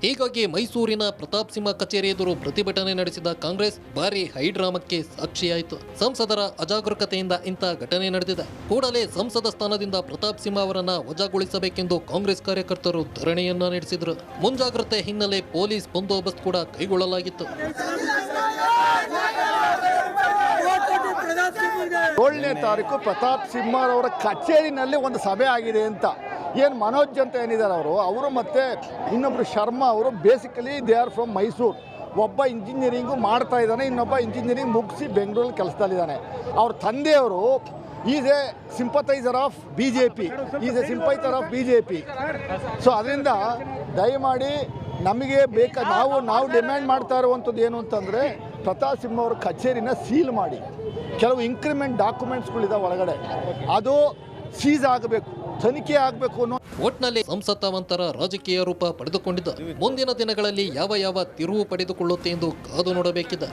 ಹೀಗಾಗಿ ಮೈಸೂರಿನ ಪ್ರತಾಪ್ ಸಿಂಹ ಕಚೇರಿ ಎದುರು ಪ್ರತಿಭಟನೆ ನಡೆಸಿದ ಕಾಂಗ್ರೆಸ್ ಭಾರಿ ಹೈಡ್ರಾಮಕ್ಕೆ ಸಾಕ್ಷಿಯಾಯಿತು. ಸಂಸದರ ಅಜಾಗರೂಕತೆಯಿಂದ ಇಂಥ ಘಟನೆ ನಡೆದಿದೆ. ಕೂಡಲೇ ಸಂಸದ ಸ್ಥಾನದಿಂದ ಪ್ರತಾಪ್ ಸಿಂಹ ಅವರನ್ನ ವಜಾಗೊಳಿಸಬೇಕೆಂದು ಕಾಂಗ್ರೆಸ್ ಕಾರ್ಯಕರ್ತರು ಧರಣಿಯನ್ನ ನಡೆಸಿದರು. ಮುಂಜಾಗ್ರತೆ ಹಿನ್ನೆಲೆ ಪೊಲೀಸ್ ಬಂದೋಬಸ್ತ್ ಕೂಡ ಕೈಗೊಳ್ಳಲಾಗಿತ್ತು. 7ನೇ ತಾರೀಕು ಪ್ರತಾಪ್ ಸಿಂಹ ಅವರ ಕಚೇರಿನಲ್ಲಿ ಒಂದು ಸಭೆ ಆಗಿದೆ ಅಂತ ಏನು ಮನೋಜ್ ಅಂತ ಏನಿದ್ದಾರೆ ಅವರು ಮತ್ತು ಇನ್ನೊಬ್ಬರು ಶರ್ಮಾ ಅವರು basically they are from Mysuru. ಒಬ್ಬ ಇಂಜಿನಿಯರಿಂಗು ಮಾಡ್ತಾ ಇದ್ದಾನೆ, ಇನ್ನೊಬ್ಬ ಇಂಜಿನಿಯರಿಂಗ್ ಮುಗಿಸಿ ಬೆಂಗಳೂರಲ್ಲಿ ಕೆಲಸದಲ್ಲಿದ್ದಾನೆ. ಅವ್ರ ತಂದೆಯವರು is a sympathiser of BJP, is a sympathiser of BJP. So ಅದರಿಂದ ದಯಮಾಡಿ ನಮಗೆ ನಾವು ಡಿಮ್ಯಾಂಡ್ ಮಾಡ್ತಾ ಇರುವಂಥದ್ದು ಏನು ಅಂತಂದರೆ ಪ್ರತಾಪ್ ಸಿಂಹ ಅವರ ಕಚೇರಿನ ಸೀಲ್ ಮಾಡಿ, ಕೆಲವು ಇಂಕ್ರಿಮೆಂಟ್ ಡಾಕ್ಯುಮೆಂಟ್ಸ್ಗಳಿದಾವೆ ಒಳಗಡೆ, ಅದು ಸೀಸ್ ಆಗಬೇಕು, ತನಿಖೆ ಆಗಬೇಕು ಅನ್ನೋ ಒಟ್ನಲ್ಲಿ ಸಂಸತ್ತಾವಂತರ ರಾಜಕೀಯ ರೂಪ ಪಡೆದುಕೊಂಡಿದ್ದ. ಮುಂದಿನ ದಿನಗಳಲ್ಲಿ ಯಾವ ತಿರುವು ಪಡೆದುಕೊಳ್ಳುತ್ತೆ ಎಂದು ಕಾದು ನೋಡಬೇಕಿದೆ.